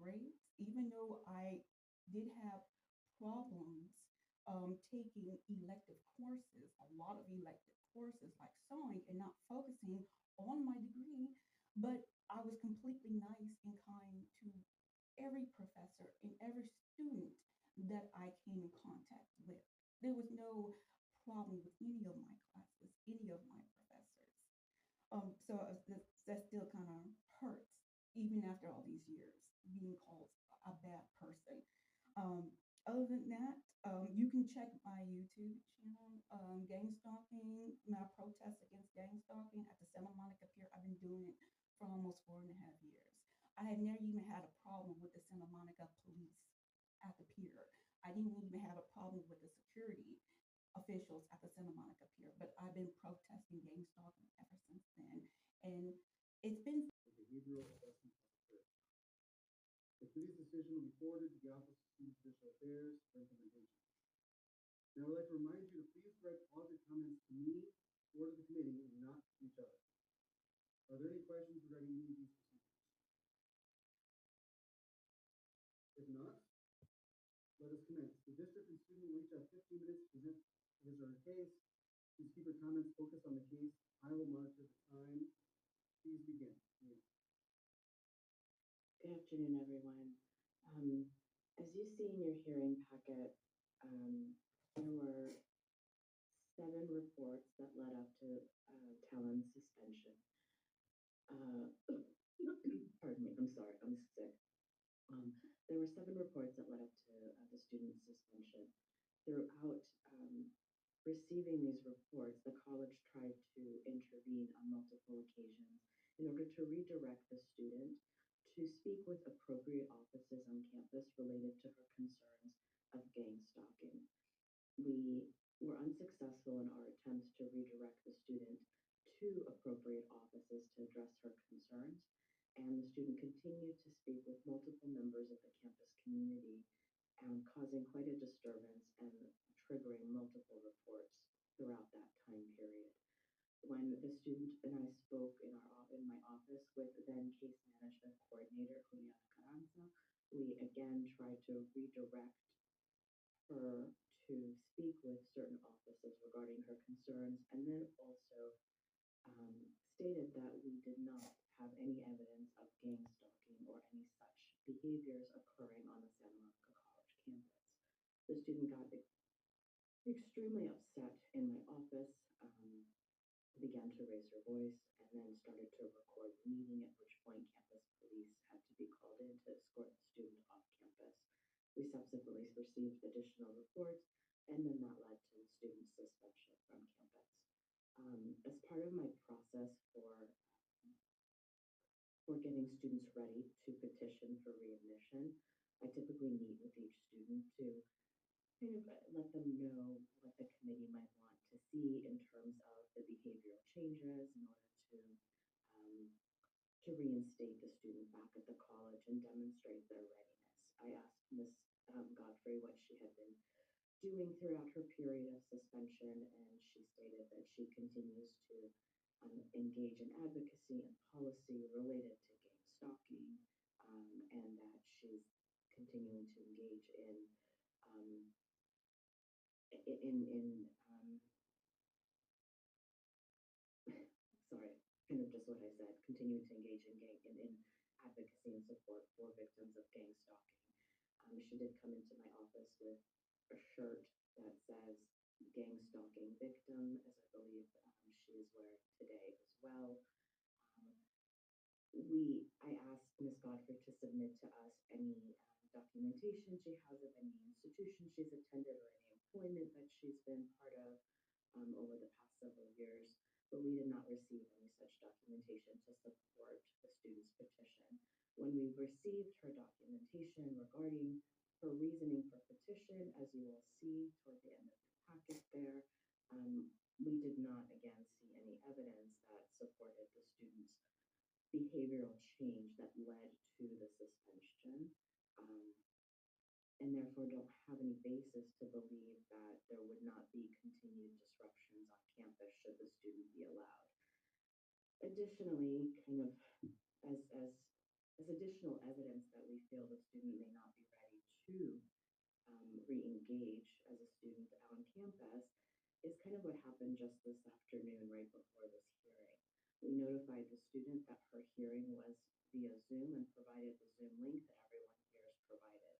grades, even though I did have problems taking elective courses, a lot of elective courses like sewing, and not focusing on my degree. But I was completely nice and kind to every professor and every student that I came in contact with. There was no problem with any of my classes, any of my professors. That still kind of hurts, even after all these years, being called a bad person. Um, Other than that, you can check my YouTube channel, Gang Stalking, my protest against gang stalking at the Santa Monica Pier. I've been doing it for almost 4.5 years. I had never even had a problem with the Santa Monica police at the pier. I didn't even have a problem with the security officials at the Santa Monica Pier, but I've been protesting gang stalking ever since then. And it's been behavioral assessment of the church. The committee's decision will be forwarded to the Office of Student Official Affairs for implementation. Now, I'd like to remind you to please direct all of your comments to me or to the committee and not to each other. Are there any questions regarding any of these procedures? If not, let us commence. The district and student will each have 15 minutes to present his or her case. Please keep your comments focused on the case. I will monitor the time. Please begin. Good afternoon, everyone. As you see in your hearing packet, there were 7 reports that led up to Talan's suspension. Pardon me, I'm sorry, I'm sick. There were 7 reports that led up to the student's suspension. Throughout receiving these reports, the college tried to intervene on multiple occasions in order to redirect the student to speak with appropriate offices on campus related to her concerns of gang stalking. We were unsuccessful in our attempts to redirect the student to appropriate offices to address her concerns, and the student continued to speak with multiple members of the campus community, causing quite a disturbance and triggering multiple reports throughout that time period. When the student and I spoke in my office with then case management coordinator Juliana Carranza, we again tried to redirect her to speak with certain offices regarding her concerns, and then also stated that we did not have any evidence of gang stalking or any such behaviors occurring on the Santa Monica College campus. The student got extremely upset in my office, began to raise her voice, and then started to record the meeting, at which point campus police had to be called in to escort the student off campus. We subsequently received additional reports, and then that led to the student's suspension from campus. As part of my process for getting students ready to petition for readmission, I typically meet with each student to kind of let them know what the committee might want to see in terms of the behavioral changes in order to reinstate the student back at the college and demonstrate their readiness. I asked Ms. Godfrey what she had been doing throughout her period of suspension, and she stated that she continues to engage in advocacy and policy related to gang stalking, and that she's continuing to engage um, sorry, kind of just what I said, continuing to engage in advocacy and support for victims of gang stalking. She did come into my office with a shirt that says gang stalking victim, as I believe she is wearing today as well. I asked Ms. Godfrey to submit to us any documentation she has of any institution she's attended or any employment that she's been part of over the past several years, but we did not receive any such documentation to support the student's petition. When we received her documentation regarding her reasoning for petition, as you will see toward the end of the packet there, we did not again see any evidence that supported the student's behavioral change that led to the suspension, and therefore don't have any basis to believe that there would not be continued disruptions on campus should the student be allowed. Additionally, kind of as additional evidence that we feel the to re-engage as a student on campus is kind of what happened just this afternoon, right before this hearing. We notified the student that her hearing was via Zoom and provided the Zoom link that everyone here is provided.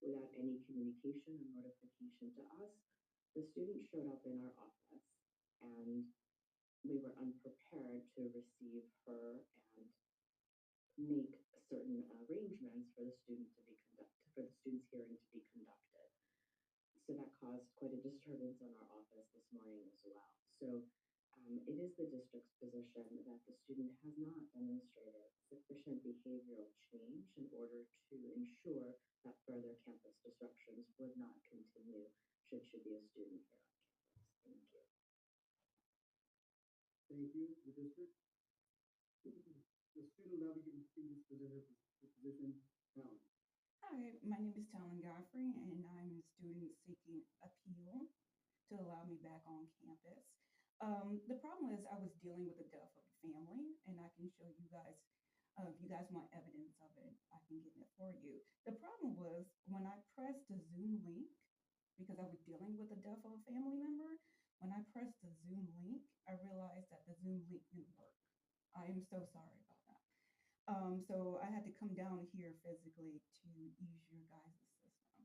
Without any communication or notification to us, the student showed up in our office and we were unprepared to receive her and make certain arrangements for the student to be conducted, for the student's hearing to be conducted. So that caused quite a disturbance in our office this morning as well. So it is the district's position that the student has not demonstrated sufficient behavioral change in order to ensure that further campus disruptions would not continue should she be a student here on campus. Thank you. Thank you, the district. The student will now be given previous position, Talan. Hi, my name is Talan Godfrey, and I'm a student seeking appeal to allow me back on campus. The problem is I was dealing with the death of a family, and I can show you guys, if you guys want evidence of it, I can get it for you. The problem was when I pressed the Zoom link, because I was dealing with the death of a family member, when I pressed the Zoom link, I realized that the Zoom link didn't work. I am so sorry about that. So I had to come down here physically to use your guys' system.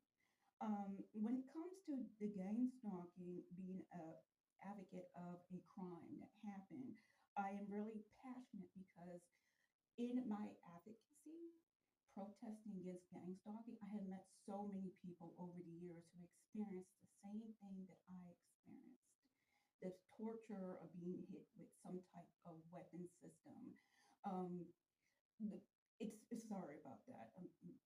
When it comes to the gang stalking being an advocate of a crime that happened, I am really passionate because in my advocacy, protesting against gang stalking, I have met so many people over the years who experienced the same thing that I experienced. The torture of being hit with some type of weapon system. Um, it's sorry about that.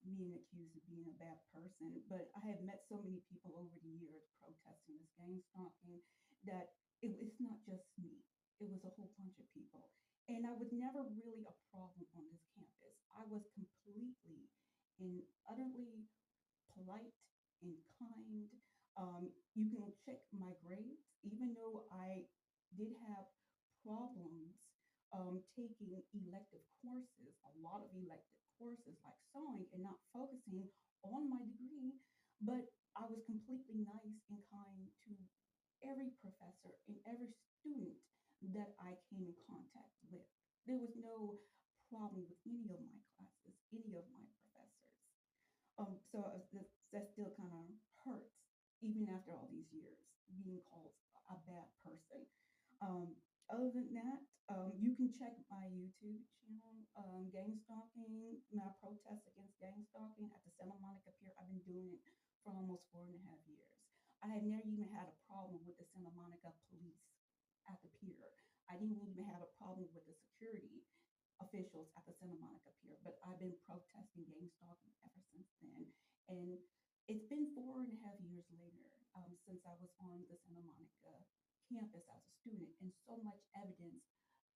Being accused of being a bad person, but I have met so many people over the years protesting this gang stalking that it's not just me. It was a whole bunch of people. And I was never really a problem on this campus. I was completely and utterly polite and kind. You can check my grades, even though I did have problems taking elective courses, a lot of elective courses like sewing, and not focusing on my degree. But I was completely nice and kind to every professor and every student that I came in contact with. There was no problem with any of my classes, any of my professors. That still kind of hurts, even after all these years, being called a bad person. Other than that, you can check my YouTube channel, gang stalking, my protest against gang stalking at the Santa Monica Pier. I've been doing it for almost 4.5 years. I had never even had a problem with the Santa Monica police at the pier. I didn't even have a problem with the security officials at the Santa Monica Pier, but I've been protesting gang stalking ever since then. And it's been 4.5 years later since I was on the Santa Monica campus as a student, and so much evidence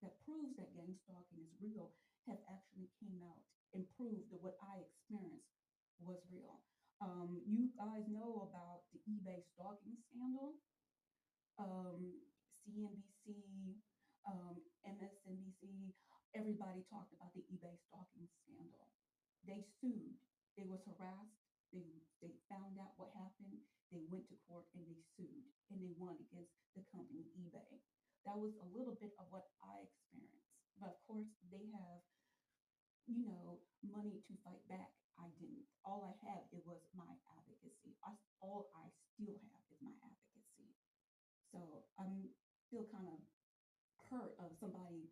that proves that gang stalking is real have actually came out and proved that what I experienced was real. You guys know about the eBay stalking scandal, CNBC, MSNBC, everybody talked about the eBay stalking scandal. They sued. They was harassed. They found out what happened. They went to court and they sued and they won against the company eBay. That was a little bit of what I experienced. But of course, they have, money to fight back. I didn't. All I had, it was my advocacy. All I still have is my advocacy. So I'm still kind of hurt of somebody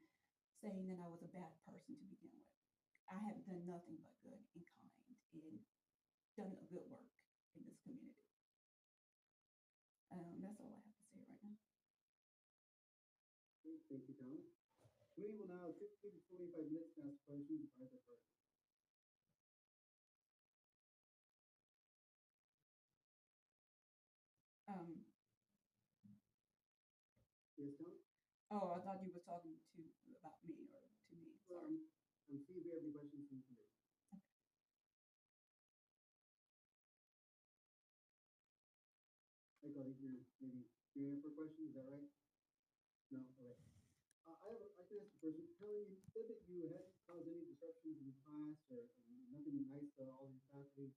saying that I was a bad person to begin with. I have done nothing but good and kind and done a good work in this community. That's all I have to say right now. Great, thank you, Talan. Committee will now 15 to 25 minutes to ask questions of either party. Um, Yes, Talan? oh, I thought you were talking about me or to me. Well, Sorry. I'm seeing if we have any questions from the committee. Michael, I think you're maybe queuing up for a question, is that right? No? Okay. I can ask the person, Talan, you said that you hadn't caused any disruptions in class or nothing nice to all your faculty.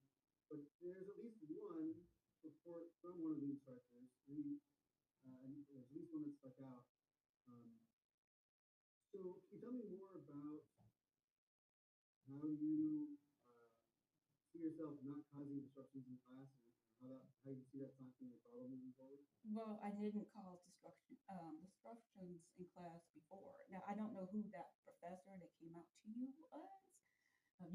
but there's at least one report from one of the instructors, and there's at least one that stuck out. So can you tell me more about how you see yourself not causing disruptions in class, and how you see that's not being a problem moving forward? Well, I didn't cause disruptions in class before. Now, I don't know who that professor that came out to you was.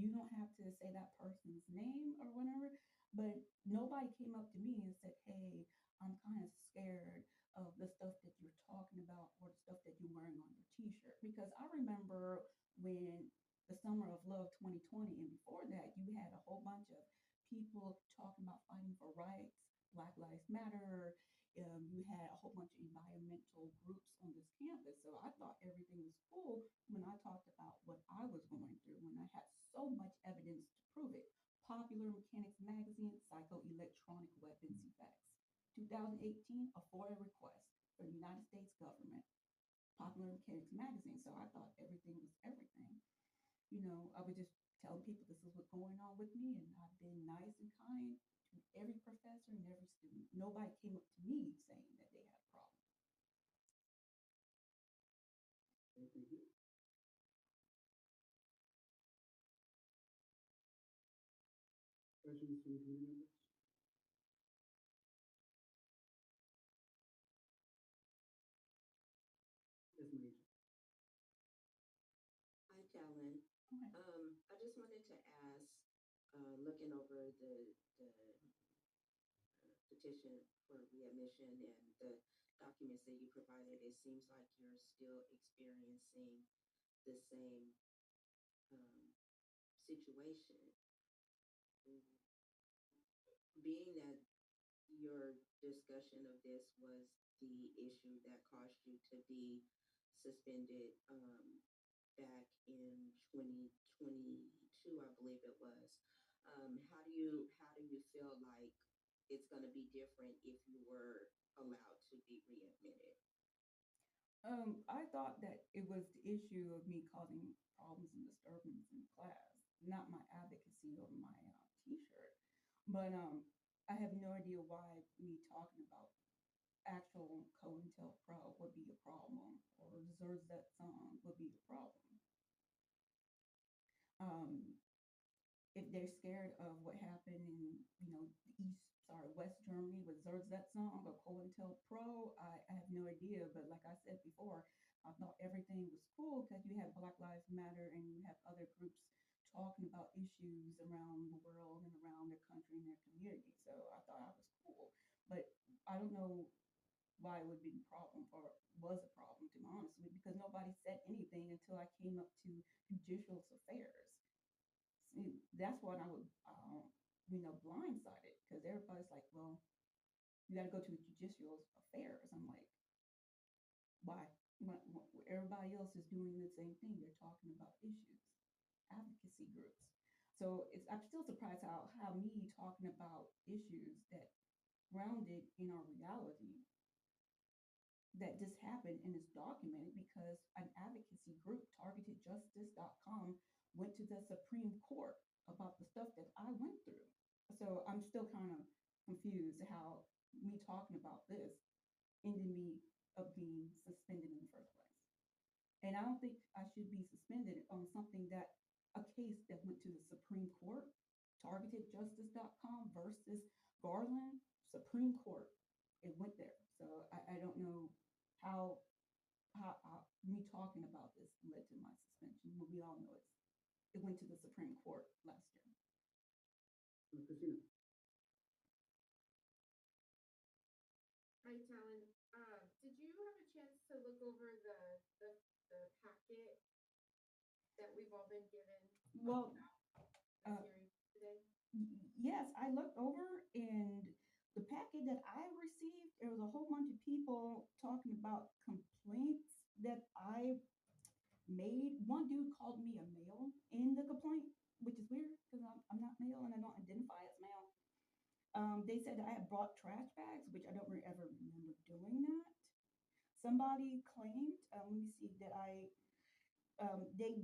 You don't have to say that person's name or whatever, but nobody came up to me and said, hey, I'm kind of scared of the stuff that you're talking about or the stuff that you're wearing on your t-shirt. Because I remember when the summer of love 2020 and before that, you had a whole bunch of people talking about fighting for rights, Black Lives Matter. You had a whole bunch of environmental groups on this campus. So I thought everything was cool when I talked about what I was going through, when I had so much evidence to prove it. Popular Mechanics Magazine, Psychoelectronic Weapons Effects. 2018, a FOIA request for the United States government. Popular Mechanics Magazine. So I thought everything was everything. I would just tell people this is what's going on with me, and I've been nice and kind to every professor and every student. Nobody came up to me saying that they had a problem. Okay, thank you. Questions from community members? Yes, Manisha. Hi, Talan. Okay. I just wanted to ask, looking over the petition for readmission and the documents that you provided, it seems like you're still experiencing the same um, situation. Being that your discussion of this was the issue that caused you to be suspended back in 2022, I believe it was. How do you feel like it's going to be different if you were allowed to be readmitted? I thought that it was the issue of me causing problems and disturbance in class, not my advocacy or my t-shirt. But I have no idea why me talking about actual COINTELPRO would be a problem, or Zerzet song would be the problem. Um, if they're scared of what happened in, West Germany with Zerzet song or COINTELPRO, I have no idea. But like I said before, I thought everything was cool because you have Black Lives Matter and you have other groups talking about issues around the world and around their country and their community. So I thought I was cool. But I don't know why it would be a problem or was a problem, to be honest with you, because nobody said anything until I came up to judicial affairs. See, that's what I would, blindsided because everybody's like, well, you got to go to judicial affairs. I'm like, why? Everybody else is doing the same thing. They're talking about issues, advocacy groups. So I'm still surprised how me talking about issues that grounded in our reality that this happened and is documented because an advocacy group, targetedjustice.com, went to the Supreme Court about the stuff that I went through. So I'm still kind of confused how me talking about this ended me up being suspended in the first place. And I don't think I should be suspended on something that a case that went to the Supreme Court, targetedjustice.com versus Garland, Supreme Court. It went there. So I don't know how me talking about this led to my suspension. But we all know it went to the Supreme Court last year. Christina. Hi, Talan. Did you have a chance to look over the packet that we've all been given Well, about this hearing today? yes, I looked over and the packet that I received, there was a whole bunch of people talking about complaints that I made. One dude called me a male in the complaint, which is weird because I'm not male and I don't identify as male. They said that I had brought trash bags, which I don't ever remember doing that. Somebody claimed, let me see, that they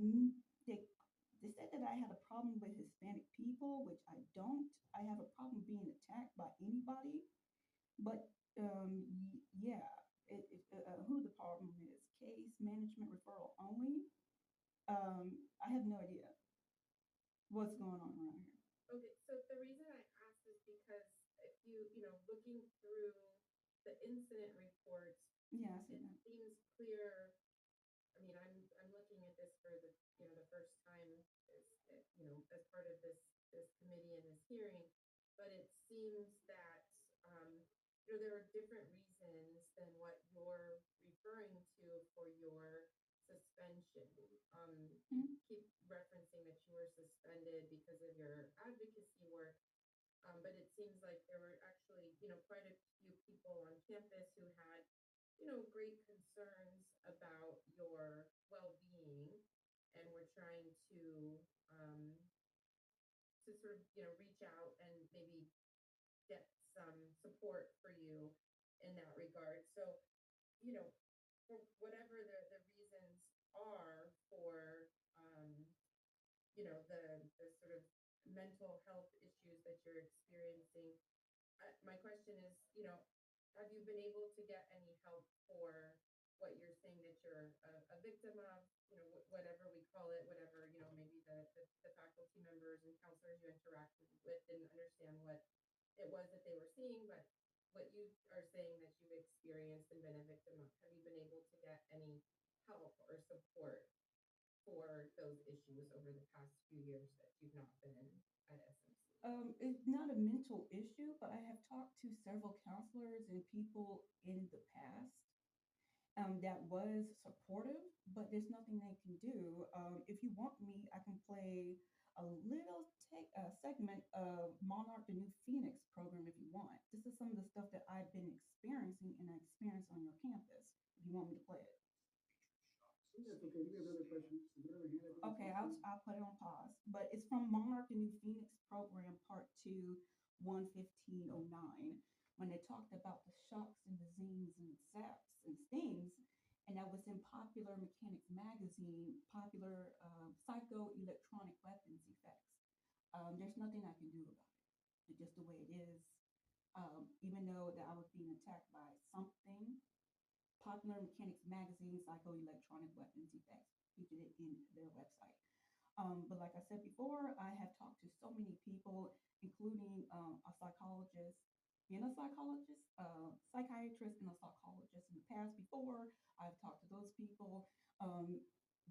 They said that I had a problem with Hispanic people, which I don't. I have a problem being attacked by anybody. But yeah, who the problem is? Case management referral only. I have no idea what's going on around here. Okay, so the reason I asked is because if looking through the incident reports, Yeah, I see it that. seems clear. I mean, I'm looking at this for the first time as part of this committee and this hearing, but it seems that there are different reasons than what you're referring to for your suspension. You Mhm. keep referencing that you were suspended because of your advocacy work, but it seems like there were actually, quite a few people on campus who had, great concerns about your well-being and were trying um, to sort of, reach out and maybe get some support for you in that regard. So, you know, for whatever the reasons are for, the sort of mental health issues that you're experiencing, my question is, have you been able to get any help for what you're saying that you're a victim of, whatever we call it, whatever, maybe the faculty members and counselors you interacted with didn't understand what it was that they were seeing, but what you are saying that you've experienced and been a victim of, have you been able to get any help or support for those issues over the past few years that you've not been at SMC? It's not a mental issue, but I have talked to several counselors and people in the past that was supportive, but there's nothing they can do. If you want me, I can play a little segment of Monarch the New Phoenix program if you want. This is some of the stuff that I've been experiencing and I experienced on your campus. If you want me to play it. I think that's okay. We have another question. Is there another hand up? Okay, I'll put it on pause. But it's from Monarch the New Phoenix program, part 2, 11509, when they talked about the shocks and the zings and zaps and stings. And that was in Popular Mechanics Magazine, popular psycho-electronic weapons effects. There's nothing I can do about it. It's just the way it is. Even though that I was being attacked by something, Popular Mechanics Magazine, psycho-electronic weapons effects featured it in their website. But like I said before, I have talked to so many people, including a psychologist and a psychologist, psychiatrist and a psychologist in the past. Before I've talked to those people.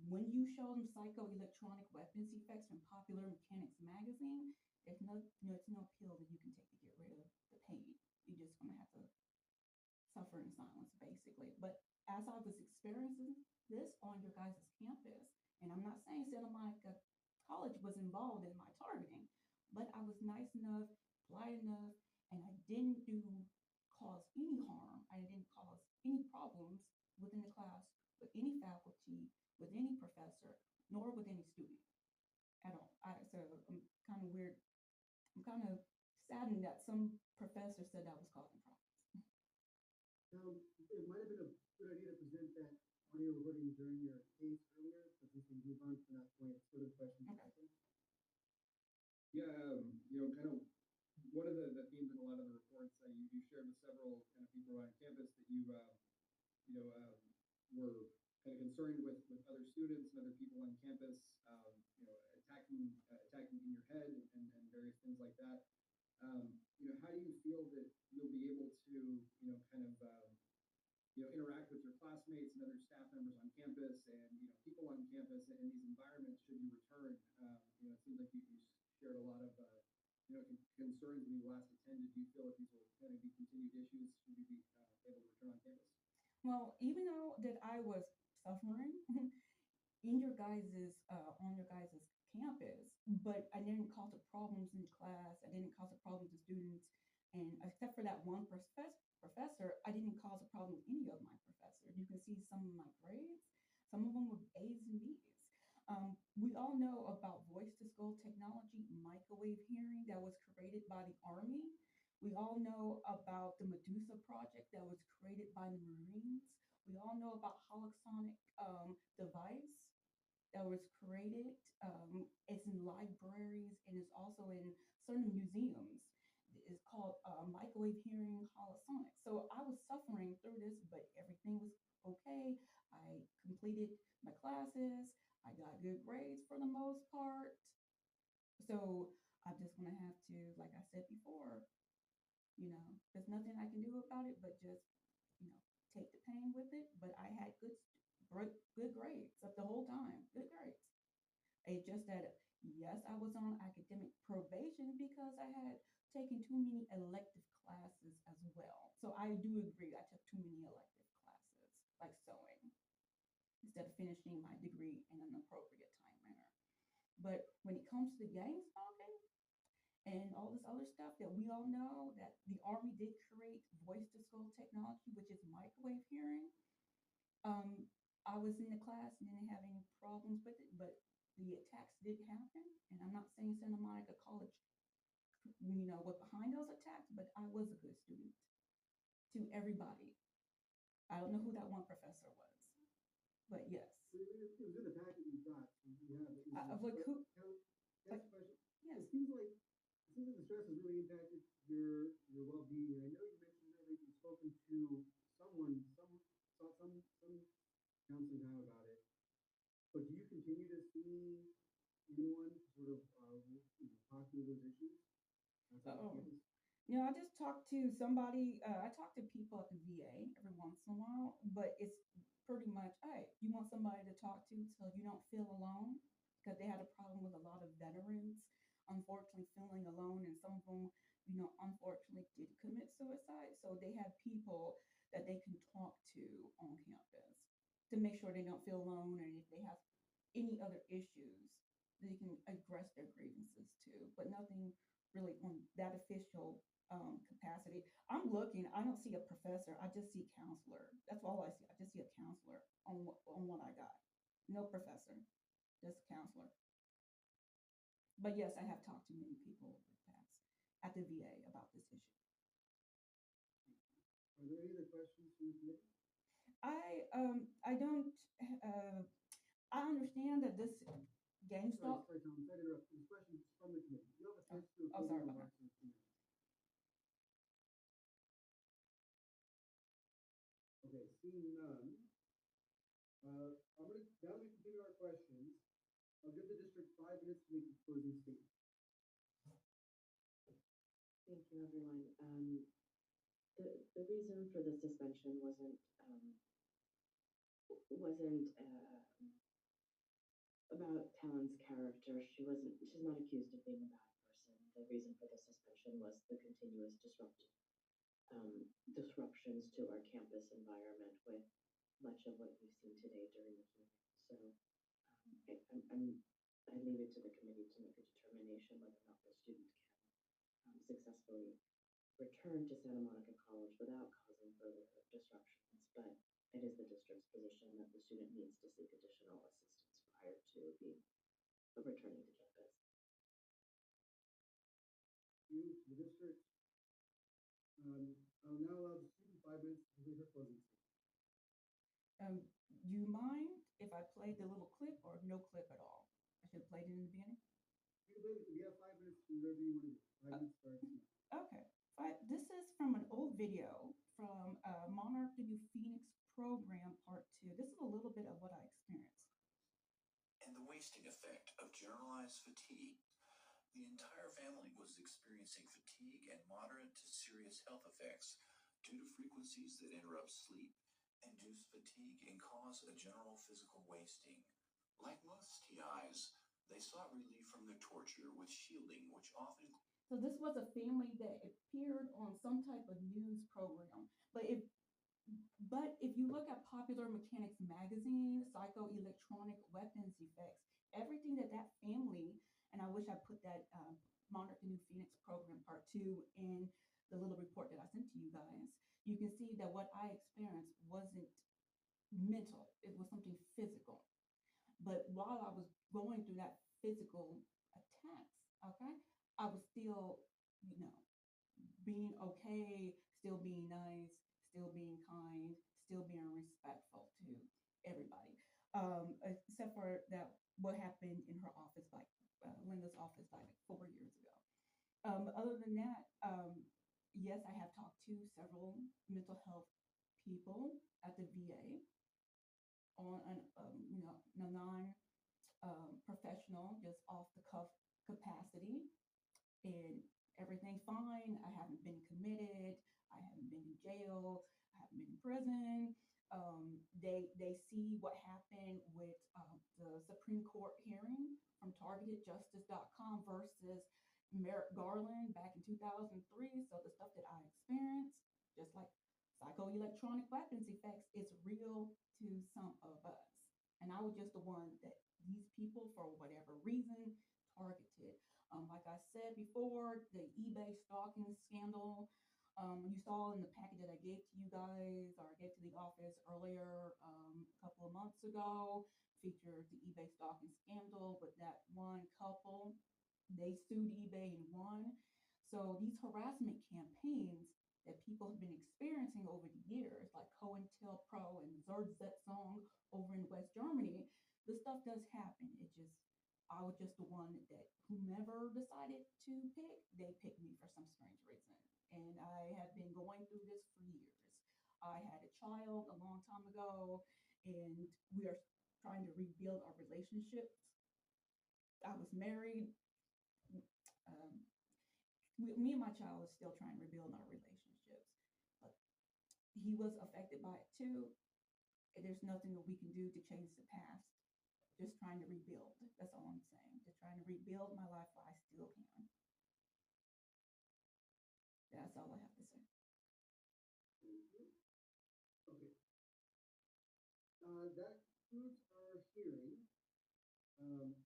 When you show them psycho-electronic weapons effects from Popular Mechanics Magazine, it's no pill that you can take to get rid of the pain. You're just gonna have to suffer in silence, basically. But as I was experiencing this on your guys' campus, and I'm not saying Santa Monica College was involved in my targeting, but I was nice enough, polite enough, and I didn't cause any harm. I didn't cause any problems within the class with any faculty, with any professor, nor with any student at all. So I'm kind of weird. I'm kind of saddened that some professor said that was causing problems. It might have been a good idea to present that audio recording during your case earlier, but we can move on from that point. Further questions? Okay. Yeah, kind of one of the themes in a lot of the reports that you shared with several kind of people around campus that were kind of concerned with other students and other people on campus, attacking in your head and various things like that. How do you feel that you'll be able to, kind of, interact with your classmates and other staff members on campus and, people on campus in these environments should you return? It seems like you shared a lot of, concerns when you last attended. Do you feel like these will kind of be continued issues should you be able to return on campus? Well, even though that I was suffering in your guys's on your guys's campus, but I didn't cause the problems in class. I didn't cause the problems to students, and except for that one professor, I didn't cause a problem with any of my professors. You can see some of my grades. Some of them were A's and B's. We all know about voice to skull technology, microwave hearing that was created by the Army. We all know about the Medusa project that was created by the Marines. We all know about holosonic device that was created. It's in libraries and it's also in certain museums. It's called microwave hearing holosonic. So I was suffering through this, but everything was okay. I completed my classes. I got good grades for the most part. So I'm just gonna have to, like I said before, there's nothing I can do about it, but just, you know, take the pain with it. But I had good grades up the whole time, good grades. It's just that, yes, I was on academic probation because I had taken too many elective classes as well. So I do agree, I took too many elective classes, like sewing, instead of finishing my degree in an appropriate time manner. But when it comes to gang stalking and all this other stuff that we all know, that the Army did create voice to skull technology, which is microwave hearing. I was in the class and didn't have any problems with it, but the attacks did happen. And I'm not saying Santa Monica College, was behind those attacks, but I was a good student to everybody. I don't know who that one professor was, but yes. It was in the packet you got. Like who? That's the question. Yes. It seems like the stress has really impacted your well-being. And I know you mentioned that you've spoken to someone, some counseling time about it. But do you continue to see anyone to sort of talk through those issues? I just talked to somebody. I talk to people at the VA every once in a while, but it's pretty much, hey, you want somebody to talk to so you don't feel alone, because they had a problem with a lot of veterans, unfortunately, feeling alone, and some of them, unfortunately, did commit suicide. So they have people that they can talk to on campus to make sure they don't feel alone, and if they have any other issues, they can address their grievances too, but nothing really on that official capacity. I'm looking, I don't see a professor, I just see counselor. That's all I see. I just see a counselor on what I got. No professor, just counselor. But yes, I have talked to many people over the past at the VA about this issue. Are there any other questions from the committee? I don't I understand that this gang stalk. Sorry, Tom, sorry to interrupt. This question is from the committee. You have a chance to sorry about that. Okay, seeing none. Now that we've completed our questions, I'll give the district 5 minutes to make its closing statement. Thank you, everyone. The reason for the suspension wasn't about Talan's character. She's not accused of being a bad person. The reason for the suspension was the continuous disruptions to our campus environment with much of what we've seen today during the hearing. So I leave it to the committee to make a determination whether or not the student can successfully return to Santa Monica College without causing further disruptions. But it is the district's position that the student needs to seek additional assistance prior to returning to campus. You, the district. I'll now allow the student 5 minutes to complete her closing statement. Do you mind if I played the little clip or no clip at all? I should have played it in the beginning. We have 5 minutes to do whatever you want to do. 5 minutes starts now. Okay. This is from an old video from Monarch the New Phoenix program, part 2. This is a little bit of what I experienced. And the wasting effect of generalized fatigue. The entire family was experiencing fatigue and moderate to serious health effects due to frequencies that interrupt sleep, induce fatigue, and cause a general physical wasting. Like most TIs, they sought relief from their torture with shielding, which often... So this was a family that appeared on some type of news program. But if you look at Popular Mechanics magazine, psychoelectronic weapons effects, everything that family, and I wish I put that Monarch the New Phoenix program part 2 in the little report that I sent to you guys, you can see that what I experienced wasn't mental. It was something physical. But while I was going through that physical attacks, okay, I was still, being okay, still being nice, still being kind, still being respectful to everybody. Except for that what happened in her office, like Linda's office, like 4 years ago. Other than that, yes, I have talked to several mental health people at the VA on an non professional, just off the cuff capacity, and everything's fine. I haven't been committed. I haven't been in jail. I haven't been in prison. They see what happened with the Supreme Court hearing from TargetedJustice.com versus Merrick Garland back in 2003. So the stuff that I experienced, just like psychoelectronic weapons effects, it's real to some of us. And I was just the one that these people, for whatever reason, targeted. Like I said before, the eBay stalking scandal, you saw in the packet that I gave to you guys, or I gave to the office earlier, a couple of months ago, featured the eBay stalking scandal with that one couple. They sued eBay and won. So these harassment campaigns that people have been experiencing over the years, like COINTELPRO and Zerzetsong over in West Germany, the stuff does happen. It just, I was just the one that whomever decided to pick, they picked me for some strange reason. And I have been going through this for years. I had a child a long time ago, and we are trying to rebuild our relationships. I was married. Um, me and my child is still trying to rebuild our relationships. But he was affected by it too. And there's nothing that we can do to change the past. Just trying to rebuild. That's all I'm saying. Just trying to rebuild my life while I still can. That's all I have to say. Okay. That concludes our hearing. That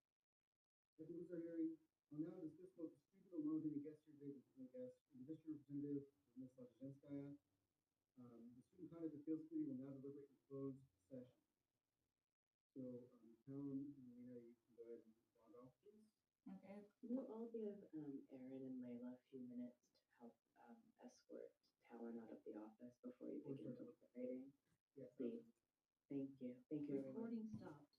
concludes our hearing. I'll now discuss both the student alone and the guest here today, the district representative, Ms. Bltchute. The Student Conduct Appeals Committee will now deliberate in closed session. So, Talan and Lena, you can go ahead and log off, please. Okay. We'll all give Erin and Layla a few minutes to help escort Talan out of the office before you begin deliberating. Yes. Please. Thank you. Thank you, everyone. Recording stopped.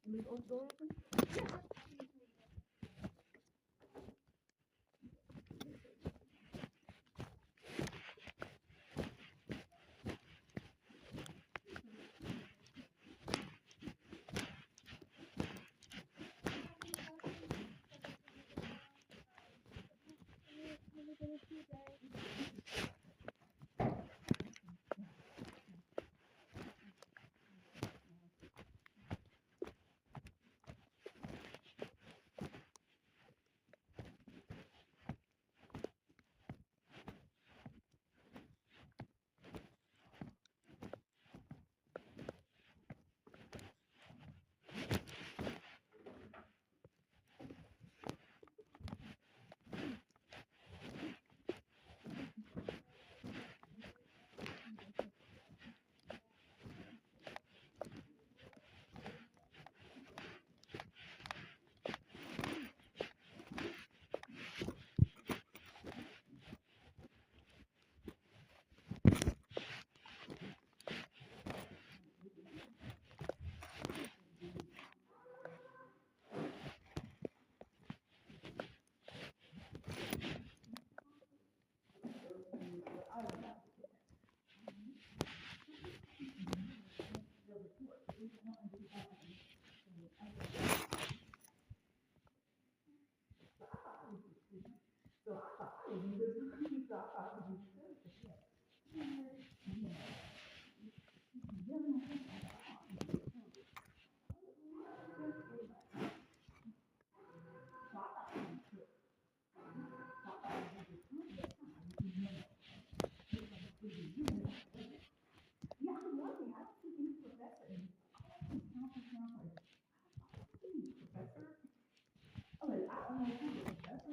Leave the door open?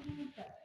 Okay.